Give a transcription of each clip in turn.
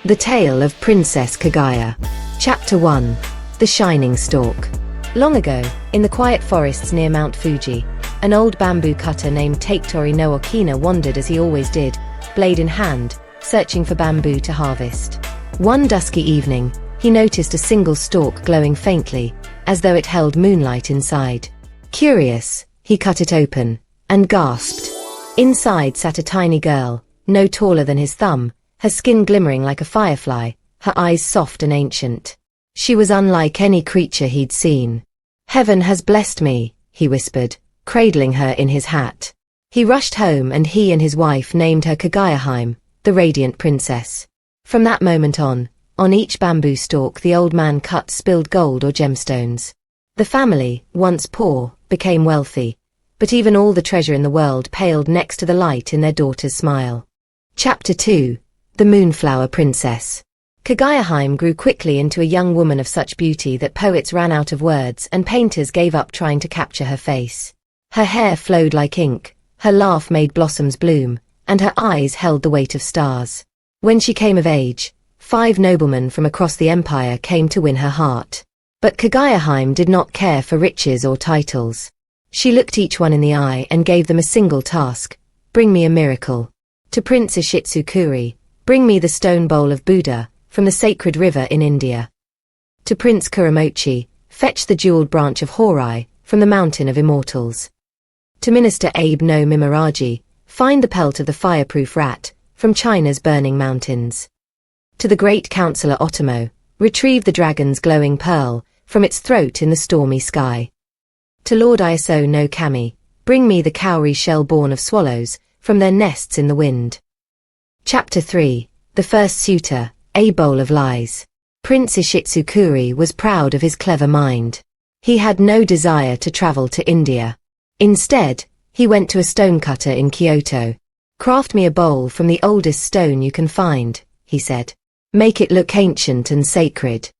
The Tale of Princess Kaguya. Chapter 1. The Shining Stalk. Long ago, in the quiet forests near Mount Fuji, an old bamboo cutter named Taketori no Okina wandered as he always did, blade in hand, searching for bamboo to harvest. One dusky evening, he noticed a single stalk glowing faintly, as though it held moonlight inside. Curious, he cut it open, and gasped. Inside sat a tiny girl, no taller than his thumb, her skin glimmering like a firefly, her eyes soft and ancient. She was unlike any creature he'd seen. "Heaven has blessed me," he whispered, cradling her in his hat. He rushed home and he and his wife named her Kaguya, the radiant princess. From that moment on each bamboo stalk the old man cut spilled gold or gemstones. The family, once poor, became wealthy, but even all the treasure in the world paled next to the light in their daughter's smile. Chapter 2. The Moonflower Princess. Kaguya grew quickly into a young woman of such beauty that poets ran out of words and painters gave up trying to capture her face. Her hair flowed like ink, her laugh made blossoms bloom, and her eyes held the weight of stars. When she came of age, 5 noblemen from across the empire came to win her heart. But Kaguya did not care for riches or titles. She looked each one in the eye and gave them a single task: bring me a miracle. To Prince Ishitsukuri, bring me the stone bowl of Buddha, from the sacred river in India. To Prince Kuramochi, fetch the jeweled branch of Horai, from the mountain of immortals. To Minister Abe no Mimiraji, find the pelt of the fireproof rat, from China's burning mountains. To the great counselor Otomo, retrieve the dragon's glowing pearl, from its throat in the stormy sky. To Lord Iso no Kami, bring me the cowrie shell born of swallows, from their nests in the wind. Chapter 3. The First Suitor, A Bowl of Lies. Prince Ishitsukuri was proud of his clever mind. He had no desire to travel to India. Instead, he went to a stonecutter in Kyoto. "Craft me a bowl from the oldest stone you can find," he said. "Make it look ancient and sacred."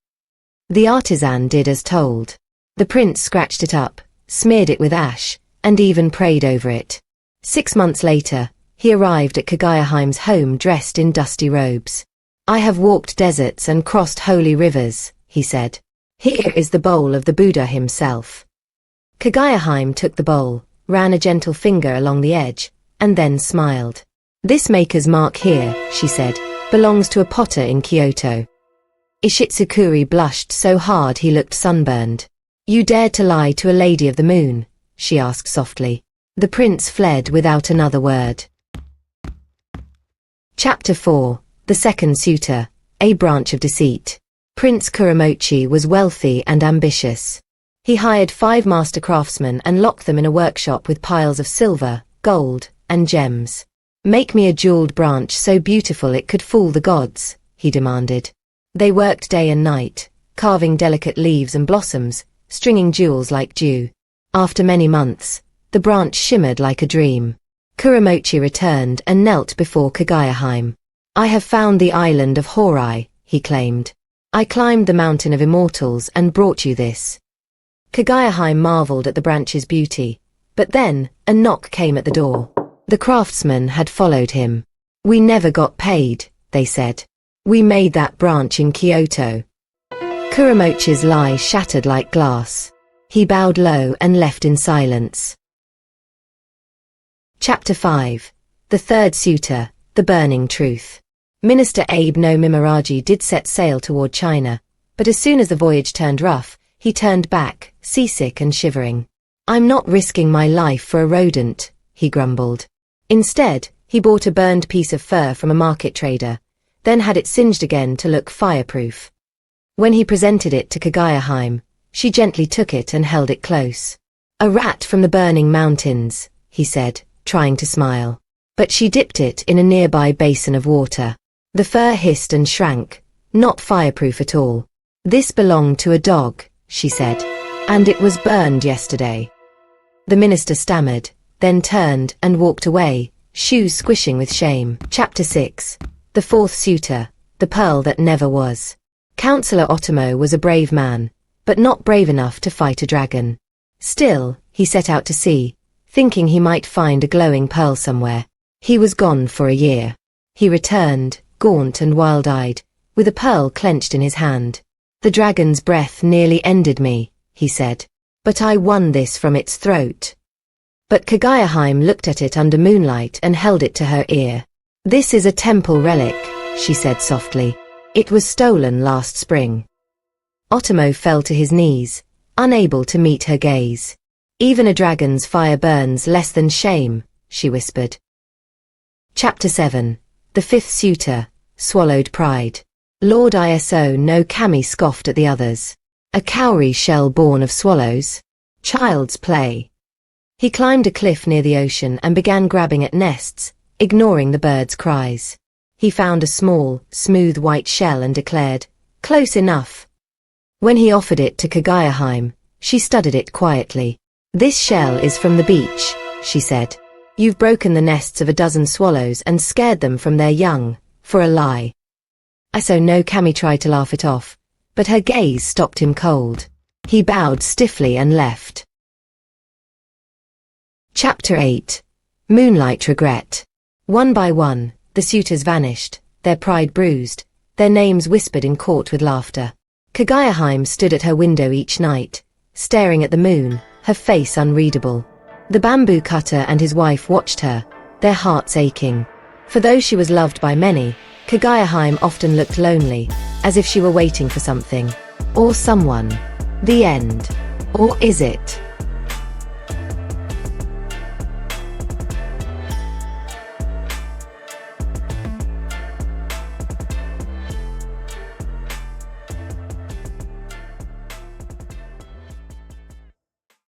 The artisan did as told. The prince scratched it up, smeared it with ash, and even prayed over it. 6 months later, he arrived at Kaguya home dressed in dusty robes. "I have walked deserts and crossed holy rivers," he said. "Here is the bowl of the Buddha himself." Kaguya took the bowl, ran a gentle finger along the edge, and then smiled. "This maker's mark here," she said, "belongs to a potter in Kyoto." Ishitsukuri blushed so hard he looked sunburned. "You dared to lie to a lady of the moon?" she asked softly. The prince fled without another word. Chapter 4. The Second Suitor, A Branch of Deceit. Prince Kuramochi was wealthy and ambitious. He hired 5 master craftsmen and locked them in a workshop with piles of silver, gold, and gems. "Make me a jeweled branch so beautiful it could fool the gods," he demanded. They worked day and night, carving delicate leaves and blossoms, stringing jewels like dew. After many months, the branch shimmered like a dream. Kuramochi returned and knelt before Kaguya. "I have found the island of Horai," he claimed. "I climbed the mountain of immortals and brought you this." Kaguya marveled at the branch's beauty, but then a knock came at the door. The craftsmen had followed him. "We never got paid," they said. "We made that branch in Kyoto." Kuramochi's lie shattered like glass. He bowed low and left in silence. Chapter 5. The Third Suitor, The Burning Truth. Minister Abe no Mimiraji did set sail toward China, but as soon as the voyage turned rough, he turned back, seasick and shivering. "I'm not risking my life for a rodent," he grumbled. Instead, he bought a burned piece of fur from a market trader, then had it singed again to look fireproof. When he presented it to Kaguya, she gently took it and held it close. "A rat from the burning mountains," he said, trying to smile. But she dipped it in a nearby basin of water. The fur hissed and shrank, not fireproof at all. "This belonged to a dog," she said, "and it was burned yesterday." The minister stammered, then turned and walked away, shoes squishing with shame. Chapter 6. The Fourth Suitor, The Pearl That Never Was. Counselor Otomo was a brave man, but not brave enough to fight a dragon. Still, he set out to sea, thinking he might find a glowing pearl somewhere. He was gone for a year. He returned, gaunt and wild-eyed, with a pearl clenched in his hand. "The dragon's breath nearly ended me," he said. "But I won this from its throat." But Kaguya looked at it under moonlight and held it to her ear. "This is a temple relic," she said softly. "It was stolen last spring." Otomo fell to his knees, unable to meet her gaze. "Even a dragon's fire burns less than shame," she whispered. Chapter 7. The Fifth Suitor, Swallowed Pride. Lord Iso no Kami scoffed at the others. "A cowrie shell born of swallows? Child's play." He climbed a cliff near the ocean and began grabbing at nests, ignoring the birds' cries. He found a small, smooth white shell and declared, "Close enough." When he offered it to Kaguya, she studied it quietly. "This shell is from the beach," she said. "You've broken the nests of a dozen swallows and scared them from their young, for a lie." Iso no Kami tried to laugh it off, but her gaze stopped him cold. He bowed stiffly and left. Chapter 8. Moonlight Regret. One by one, the suitors vanished, their pride bruised, their names whispered in court with laughter. Kaguya stood at her window each night, staring at the moon, her face unreadable. The bamboo cutter and his wife watched her, their hearts aching. For though she was loved by many, Kaguya often looked lonely, as if she were waiting for something. Or someone. The end. Or is it?